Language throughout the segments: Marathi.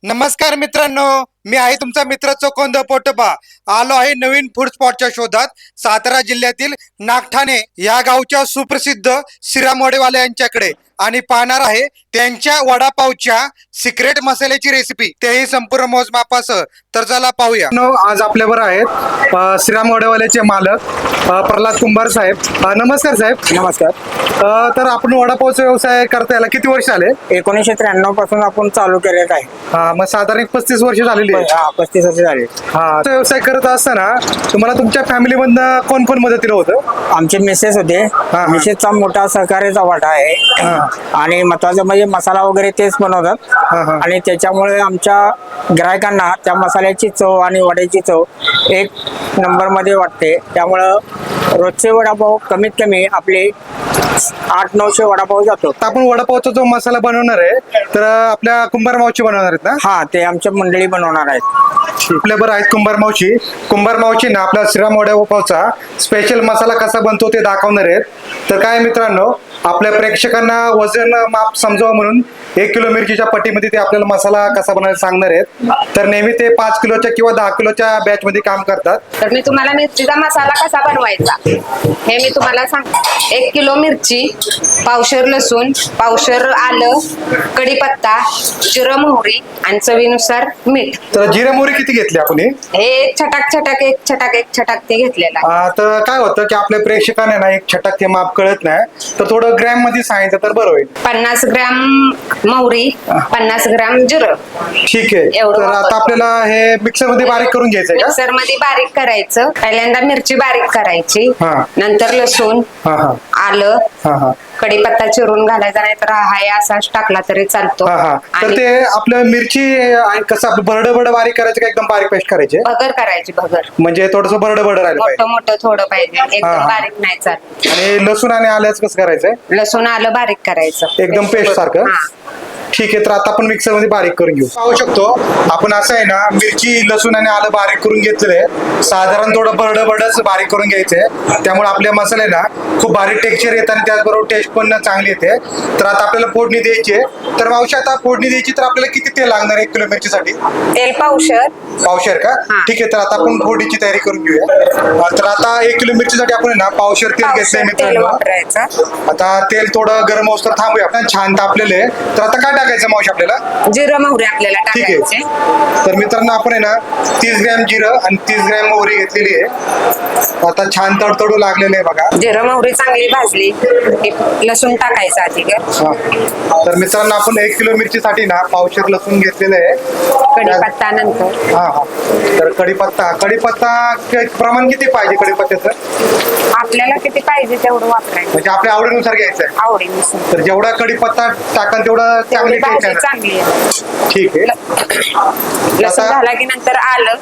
नमस्कार मित्रांनो, मी आहे तुमचा मित्र चोकोंद पोटोबा. आलो आहे नवीन फूड स्पॉटच्या शोधात. सातारा जिल्ह्यातील नागठाणे या गावच्या सुप्रसिद्ध श्रीराम वडेवाले यांच्याकडे आणि पाहणार आहे त्यांच्या वडापावच्या सिक्रेट मसाल्याची रेसिपी, तेही संपूर्ण मोजमापासह. तर चला पाहूया. आज आपल्यावर आहेत श्रीराम वडेवालेचे मालक प्रल्हाद कुंभार साहेब. नमस्कार साहेब. नमस्कार. तर आपण वडापावचा व्यवसाय करता याला किती वर्ष आले? 1993 पासून आपण चालू केलेला आहे. मग साधारण 35 वर्ष झालेली आहे. 35 वर्ष झाले. व्यवसाय करत असताना तुम्हाला तुमच्या फॅमिली मधनं कोण कोण मदतीला होतं? आमचे मिसेस होते. मिसेसचा मोठा सहकार्याचा वाटा आहे आणि महत्वाचं म्हणजे मसाला वगैरे तेच बनवतात आणि त्याच्यामुळे आमच्या गिरायकांना त्या मसाल्याची चव आणि वड्याची चव एक नंबर मध्ये वाटते. त्यामुळं रोजचे वडापाव कमीत कमी आपले 800-900 वडापाव जातो. आपण वडापावचा जो मसाला बनवणार आहे तर आपल्या कुंभार मावशी बनवणार आहेत ना? हा, ते आमच्या मंडळी बनवणार आहेत. आपल्या बरं आहेत कुंभार मावशी. कुंभार मावशी ना आपला श्रीराम वडापावचा स्पेशल मसाला कसा बनतो ते दाखवणार आहेत. तर काय मित्रांनो, आपल्या प्रेक्षकांना वजन माप समजावं म्हणून 1 किलो मिरचीच्या पट्टीमध्ये ते आपल्याला मसाला कसा बनवायला सांगणार आहेत. तर नेहमी ते 5 किलोच्या किंवा 10 किलोच्या बॅच मध्ये काम करतात. तर मी तुम्हाला मिरचीचा मसाला कसा बनवायचा हे मी तुम्हाला सांगते. 1 किलो मिरची, पावशेर लसूण, पावशेर आलं, कढीपत्ता, जिरं मोहरी आणि चवीनुसार मीठ. तर जिरे मोहरी किती घेतली आपण? हे एक छटाक ते घेतलेला आहे. तर काय होतं की आपल्या प्रेक्षकांना ना एक छटाक ते माप कळत नाही, तर थोडं ग्रॅम मध्ये सांगितलं तर बरं होईल. 50 ग्रॅम मोहरी, 50 ग्रॅम जिरं. ठीक आहे. तर आता आपल्याला हे मिक्सर मध्ये बारीक करून घ्यायचंय का? मिक्सर मध्ये बारीक करायचं. पहिल्यांदा मिरची बारीक करायची, नंतर लसूण, आलं, कढीपत्ता चिरून घालायचा, नाही तर हाय असाच टाकला तरी चालतो. तर ते आपलं मिरची कसं आपलं बरड बारीक करायचं का एकदम बारीक पेस्ट करायची? भगर करायची, भगर. म्हणजे थोडस बरड राहिलं पाहिजे. मोठं थोडं पाहिजे, एकदम बारीक नाही चालत. आणि लसूण आणि आल्याचं कसं करायचंय? लसूण आलं बारीक करायचं एकदम पेस्ट सारखं. ठीक आहे. तर आता आपण मिक्सर मध्ये बारीक करून घेऊ. पाहू शकतो आपण असं आहे ना, मिरची लसूण आणि आलं बारीक करून घेतलेलं आहे. साधारण थोडं बरडच बारीक करून घ्यायचंय. त्यामुळे आपल्या मसाले ना खूप बारीक टेक्स्चर येत आणि त्याचबरोबर टेस्ट पण चांगली येते. तर आता आपल्याला फोडणी द्यायची आहे. तर मावशी आता फोडणी द्यायची तर आपल्याला किती तेल लागणार 1 किलो मिरचीसाठी? तेल पावशेर का? ठीक आहे. तर आता आपण फोडणीची तयारी करून घेऊया. तर आता 1 किलो मिरचीसाठी आपण ना पावशेर तेल घेतलंय मित्रांनो. आता तेल थोडं गरम होतं थांबूया. आपण छान तापलेलं आहे. तर आता काय टाकायचं मावशी आपल्याला? जिरं मोहरी आपल्याला टाकायचे. ठीक आहे. तर मित्रांनो आपण आहे ना 30 ग्रॅम जिरं आणि 30 ग्रॅम मोहरी घेतलेली आहे. आता छान तडतडू लागलेलं आहे बघा. जिरं मोहरी चांगली भाजली की लसूण टाकायचं आधी. तर मित्रांनो आपण 1 किलो मिरचीसाठी ना पावशेर लसूण घेतलेलं आहे. कढीपत्ता नंतर. तर कढीपत्ता प्रमाण किती पाहिजे कढीपत्त्याचं? आपल्याला किती पाहिजे तेवढं वापरायचं, म्हणजे आपल्या आवडीनुसार घ्यायचं आहे. आवडीनुसार. तर जेवढा कढीपत्ता टाकाल तेवढं चांगली भाजी टेस्ट आहे. चांगली आहे. ठीक आहे. लसूण झाला की नंतर आलं.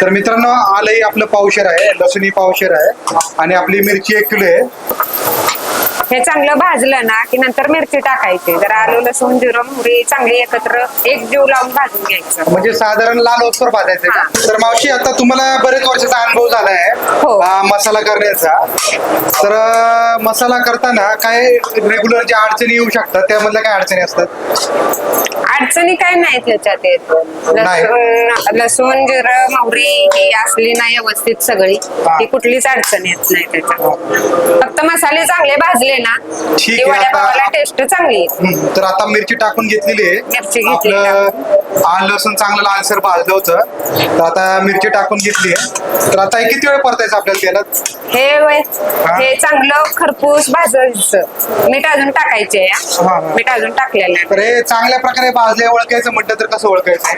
तर मित्रांनो आलंही आपलं पावशेर आहे, लसूणही पावशेर आहे आणि आपली मिरची 1 किलो आहे. हे चांगलं भाजलं ना की नंतर मिरची टाकायची. जर आलं लसूण जिरं मोहरी चांगली एकत्र एक जीव लावून भाजून घ्यायचं. म्हणजे साधारण लाल होतपर भाजायचं का? तर मावशी आता तुम्हाला बरेच वर्षाचा अनुभव झाला आहे मसाला करण्याचा. तर मसाला करताना काय रेग्युलर ज्या अडचणी येऊ शकतात त्यामधल्या काय अडचणी असतात? अडचणी काय नाही त्याच्यात येत. लसूण जिरं मोहरी ही असली नाही व्यवस्थित सगळी की कुठलीच अडचण येत नाही त्याच्यात. फक्त मसाले चांगले भाजले ना की वड्यापावाला टेस्ट चांगली येते. तर आता मिरची टाकून घेतलेली आहे. मिरची घेतली. आलं लसूण चांगलं लालसर भाजलं होतं. तर आता मिरची टाकून घेतली आहे. तर आता किती वेळ परतायचं आपल्याला तेलात? हे चांगलं खरपूस भाजायचं. मीठ अजून टाकायचे. मीठ अजून टाकलेलं आहे. तर हे चांगल्या प्रकारे भाजले ओळखायचं म्हटलं तर कसं ओळखायचं?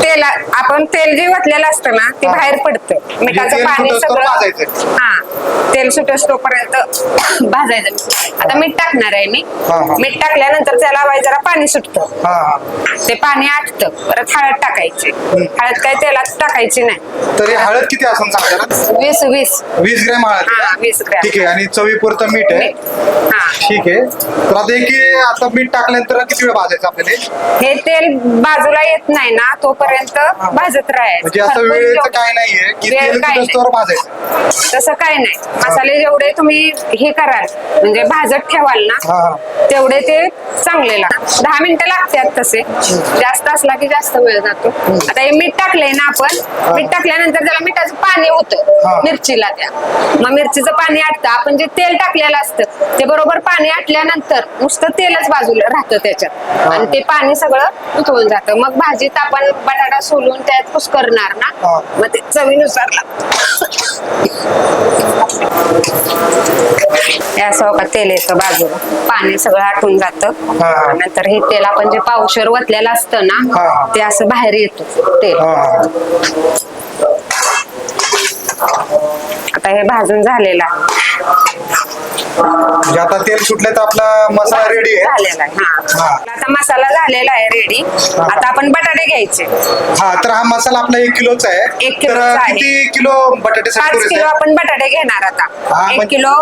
तेला आपण तेल जे वतलेलं असतं ना ते बाहेर पडतं. मिठाचं पाणी सगळं तेल सुटस तोपर्यंत भाजायचं. आता मीठ टाकणार आहे मी. मीठ टाकल्यानंतर त्याला जरा पाणी सुटतं. ते पाणी आटतं, परत हळद टाकायची. हळद काय तेलात टाकायची नाही. तर हे हळद किती असून सांगा ना? 20 20 ग्रॅम हळद. हा 20 ग्रॅम. ठीक आहे. आणि चवीपुरतं मीठ आहे. हा ठीक आहे. तर आता आता मीठ टाकल्यानंतर किती वेळ भाजायचं आपल्याला? हे तेल बाजूला येत नाही ना तोपर्यंत भाजत राहायचं. म्हणजे असं भरपूर वेळेचं जेवढं- काय नाहीये की वेळ तेल काय नाही. सुटोस्तोवर भाजायचं. तसं काय नाही. मसाले जेवढे तुम्ही हे कराल म्हणजे भाजत ठेवाल हा, ना हा. तेवढे ते चांगले लागतात. 10 मिनिटं लागतात तसे. जास्त असला की जास्त वेळ जातो. आता हे मीठ टाकलंय ना आपण, मीठ टाकल्यानंतर त्याला मिठाचं पाणी हा. होतं मिरचीला त्या. मग मिरचीचं पाणी आटतं. आपण जे तेल टाकलेलं असतं ते बरोबर पाणी आटल्यानंतर नुसतं तेलच बाजूला राहतं त्याच्यात आणि ते पाणी सगळं उतरून जातं. मग भाजीत आपण बटाटा सोलून त्यात कुस्करणार ना, हा. मग ते चवीनुसार लागतं. हे असं का तेल येतं बाजूला, पाणी सगळं आटून जातं. हा. नंतर हे तेल आपण जे पावशर वतलेलं असतं हा. ना ते असं बाहेर येतं तेल. आता हे भाजून झालेलं आहे. म्हणजे आता तेल सुटले तर आपला मसाला रेडी आहे. झालेला आहे. हा. हा आता मसाला झालेला आहे रेडी. आता आपण बटाटे घ्यायचे. हा, तर हा मसाला आपला 1 किलोचा आहे. 1 किलोचा तर आहे. किती किलो बटाट्यासाठी 5 पुरेसे किलो आहे? आपण बटाटे घेणार आता. हा, 1 म्हणजे- किलो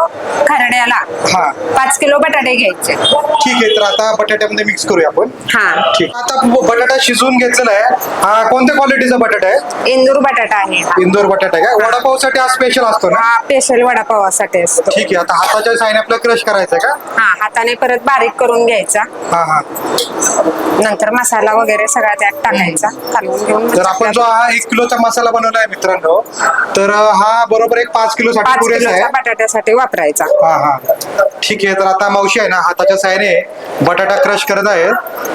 खरड्याला हा. 5 किलो बटाटे घ्यायचे. ठीक आहे. तर आता बटाट्यामध्ये मिक्स करूया आपण. हा ठीक. आता बटाटा शिजवून घेतलेला आहे. हा कोणत्या क्वालिटीचा बटाटा आहे? इंदूर बटाटा आहे हा. इंदोर बटाटा आहे का? वडापावसाठी हा स्पेशल असतो ना? हा स्पेशल वडापावासाठी असतो. ठीक आहे. आता हाताच्या साईने आपलं क्रश करायचं का? हा हाताने परत बारीक करून घ्यायचा. हा, हा. नंतर मसाला वगैरे सगळा त्यात टाकायचा, कालवून घेऊन. तर आपण जो हा 1 किलोचा मसाला बनवला आहे मित्रांनो, तर हा बरोबर एक 5 किलोसाठी 5 पुरेसा आहे. किलोच्या बटाट्यासाठी वापरायचा. हा, हा. ठीक आहे. तर आता मावशी आहे ना हाताच्या साहाय्याने बटाटा क्रश करत आहे.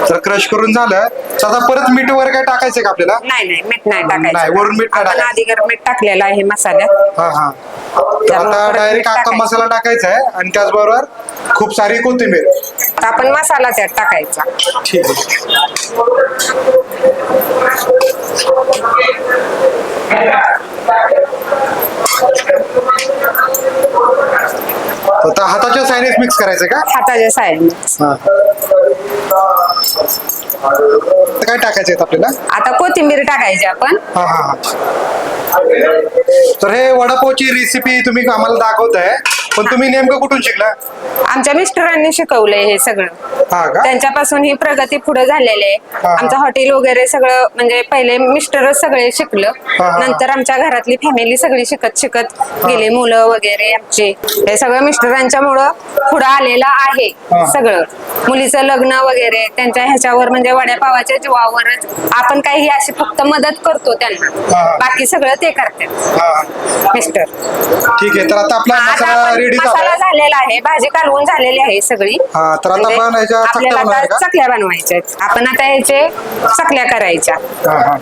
तर क्रश करून झालं तर आता परत मीठ वगैरे काय टाकायचंय का आपल्याला? नाही मीठ नाही नाही, टाकायचं. वरून मीठ नाही आपण टाकायचं. आधी गरम मीठ टाकलेलं आहे मसाल्यात. हा, हा. तर त्यामुळे आता परत डायरेक्ट मीठ अख्खा टाकायचं. मसाला टाकायचा आहे आणि त्याचबरोबर खूप सारी कोथिंबीर. आता आपण मसाला त्यात टाकायचा. ठीक आहे. आता हाताच्या साईनेच मिक्स करायचं का? हाताच्या साईडने. हा. तर काय टाकायचं आहे आपल्याला? आता कोथिंबीर टाकायची आपण. हा, हा, हा. तर हे वडापावची रेसिपी तुम्ही आम्हाला दाखवताय, पण तुम्ही नेमकं कुठून शिकला? आमच्या मिस्टरांनी शिकवलंय हे सगळं. हा का? त्यांच्यापासून ही प्रगती पुढे झालेली आहे. हा. आमचं हॉटेल वगैरे सगळं म्हणजे पहिले मिस्टरच सगळे शिकलं. हा. नंतर आमच्या घरातली फॅमिली सगळी शिकत गेले, मुलं वगैरे आमचे. हे सगळं मिस्टरांच्या मुळे पुढे आलेलं आहे हा. सगळं. मुलीचं लग्न वगैरे त्यांच्या ह्याच्यावर म्हणजे वड्यापावाच्या जीवावरच आपण काही अशी फक्त मदत करतो त्यांना. हा. बाकी सगळं ते करतात हा. मिस्टर. ठीक आहे. तर आता आपला आता मसाला आपण रेडी मसाला झाला. झालेला आहे, भाजी कालवून झालेली आहे सगळी. हा, तर आता म्हणजे आपण ह्याच्या चकल्या आपल्याला बनवणार आता का? चकल्या बनवायच्या आहेत. आपण आता याचे चकल्या करायच्या. हा, हा.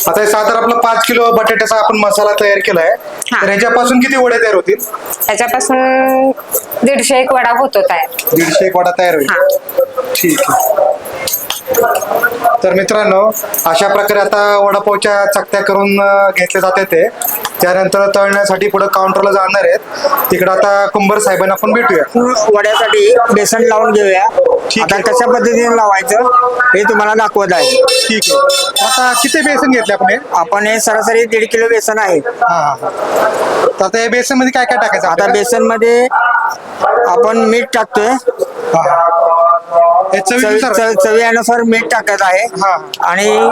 आता हे साधारण आपला 5 किलो बटाट्याचा आपण मसाला तयार केलाय. हा. तर ह्याच्यापासून किती वडे तयार होतील? त्याच्यापासून 150 वडा होतो तयार. 150 एक वडा तयार होईल. हा. ठीक आहे. तर मित्रांनो, अशा प्रकारे आता वडापावच्या चकत्या करून घेतले जाते ते. त्यानंतर तळण्यासाठी पुढे काउंटरला जाणार आहेत. तिकडे आता कुंभार साहेबांना आपण भेटूया. वड्यासाठी बेसन लावून घेऊया. ठीक आता आहे. कशा पद्धतीने लावायचं हे तुम्हाला दाखवत आहे. ठीक आहे. आता किती बेसन घेतले आपण हे? आपण हे सरासरी 1.5 किलो बेसन आहे. हा, हा, हा. तर आता हे बेसन मध्ये काय काय टाकायचं आता आपल्याला? बेसन मध्ये आपण मीठ टाकतोय. हा, हा. हे चवीनुसार? चवीनुसार मीठ टाकत आहे. हा. आणि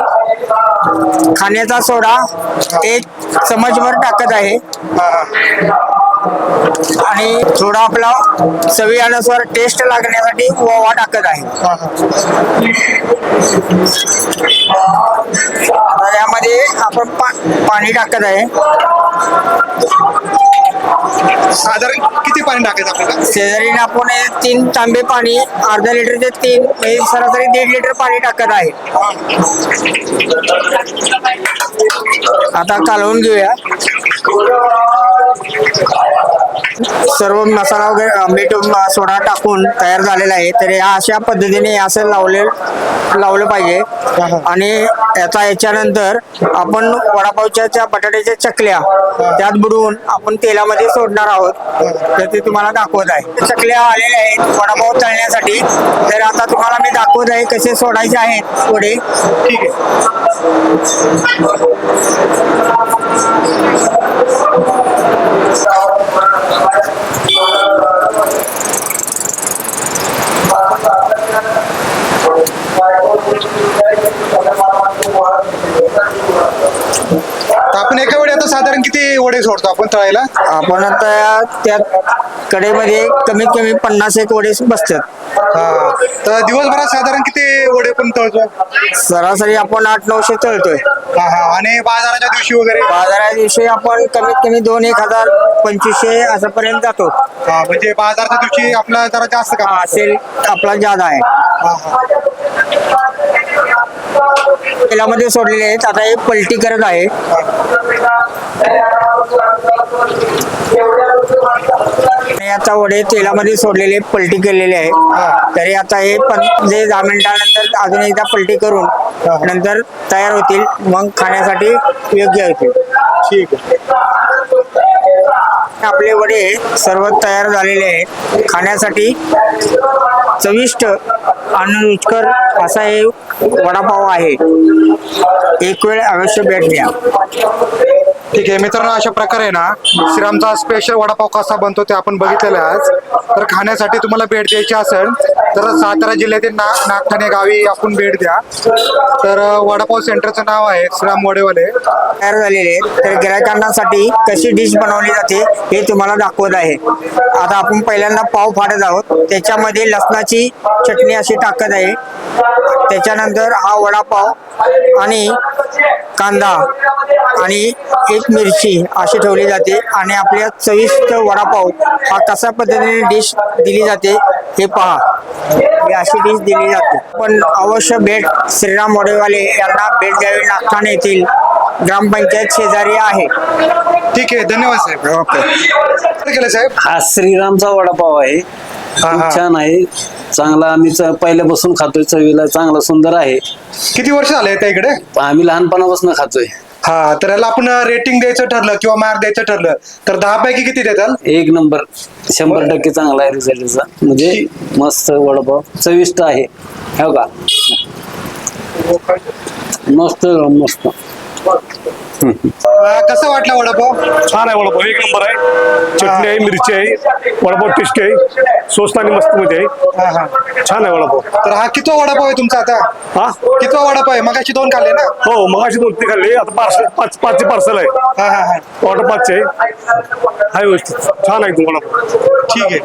खाण्याचा सोडा 1 चमचभर टाकत आहे. हा, हा. आणि थोडा आपला चवीनुसार टेस्ट लागण्यासाठी ओवा टाकत आहे. हा, हा. आता यामध्ये आपण पाणी टाकत आहे. साधारण किती पाणी टाकायचं आपल्याला? शेजारीने आपण 3 तांबे पाणी, अर्धा लिटर ते 3 म्हणजे सरासरी 1.5 लिटर पाणी टाकत आहे. आता कालवून घेऊया. सर्व मसाला वगैरे मीठ सोडा टाकून तयार झालेला आहे. तर या अशा पद्धतीने असं लावलं पाहिजे. आणि याच्यानंतर आपण वडापावच्या त्या बटाट्याच्या चकल्या त्यात बुडवून आपण तेलामध्ये सोडणार आहोत. तर ते तुम्हाला दाखवत आहे. चकल्या आलेल्या आहेत वडापाव तळण्यासाठी. तर आता तुम्हाला मी दाखवत आहे कसे सोडायचे आहेत वडे. ठीक आहे. तर आपण एका वेळी आता साधारण किती वडे सोडतो आपण तळायला? आपण आता त्या कडेमध्ये कमीत कमी 50 वडे बसतात. हा. तर दिवसभरात साधारण किती वडे पण तळतो? सरासरी आपण 800-900 तळतोय. हा हा. आणि बाजाराच्या दिवशी वगैरे? बाजाराच्या दिवशी आपण कमीत कमी 2,000-1,000 2500 असापर्यंत जातो. हा, म्हणजे बाजाराच्या दिवशी आपला जरा जास्त काम हा, सेल आपला जादा आहे. हा हा. तेलामध्ये सोडलेले आहेत. आता हे पलटी करत आहे. आणि आता वडे तेलामध्ये सोडलेले पलटी केलेले आहे. तरी आता हे 10 मिनिटानंतर अजून एकदा पलटी करून नंतर तयार होतील. मग खाण्यासाठी योग्य होतील. ठीक आहे. आपले वडे सर्व तयार झालेले आहेत. खाण्यासाठी चविष्ट आणि रुचकर असा हे वडापाव आहे. एक वेळ अवश्य भेट द्या. ठीक आहे मित्रांनो, अशा प्रकारे ना श्रीरामचा स्पेशल वडापाव कसा बनतो ते आपण बघितलेला आहे आज. तर खाण्यासाठी तुम्हाला भेट द्यायची असेल तर सातारा जिल्ह्यातील नागठाणे गावी आपण भेट द्या. तर वडापाव सेंटरचं नाव आहे श्रीराम वडेवाले. तयार झालेले आहेत. तर गिरायकांसाठी कशी डिश बनवली जाते हे तुम्हाला दाखवत आहे. आता आपण पहिल्यांदा पाव फाडत आहोत. त्याच्यामध्ये लसणाची चटणी अशी टाकत आहे. त्याच्यानंतर हा वडापाव आणि कांदा आणि एक मिरची अशी ठेवली जाते. आणि आपल्या चविष्ट वडापाव हा कशा पद्धतीने डिश दिली जाते हे पहा. ही अशी डिश दिली जाते. पण अवश्य भेट श्रीराम वडेवाले यांना भेट द्यावी. नागठाणे येथील ग्रामपंचायत शेजारी आहे. ठीक आहे, धन्यवाद साहेब. ओके. काय केलं साहेब? हा श्रीरामचा वडापाव आहे. खूप छान आहे. चांगला आम्ही पहिल्यापासून खातोय. चवीला चांगला सुंदर आहे. किती वर्ष झाले त्या इकडे? आम्ही लहानपणापासून खातोय. हा. तर याला आपण रेटिंग द्यायचं ठरलं किंवा मार्क द्यायचं ठरलं तर 10 पैकी किती देताल? 1 नंबर. 100% चांगला आहे रिझल्टचा. म्हणजे मस्त वडापाव चविष्ट आहे. हो का? मस्त मस्त. कसा वाटला वडापाव? छान आहे वडापाव. 1 नंबर आहे. चटणी आहे, मिरची आहे, वडापाव टेस्टी आहे, स्वस्त आणि मस्त मध्ये आहे. छान आहे वडापाव. तर हा कितवा वडापाव आहे तुमचा आता? हा कितवा वडापाव आहे? मगाशी 2 खाल्ले ना? हो, मगाशी 2-3 खाल्ले. आता पाचचे पार्सल आहे. हा हा हा. ऑर्डर 5चे आहे. हाय व्यवस्थित छान आहे वडापाव. ठीक आहे.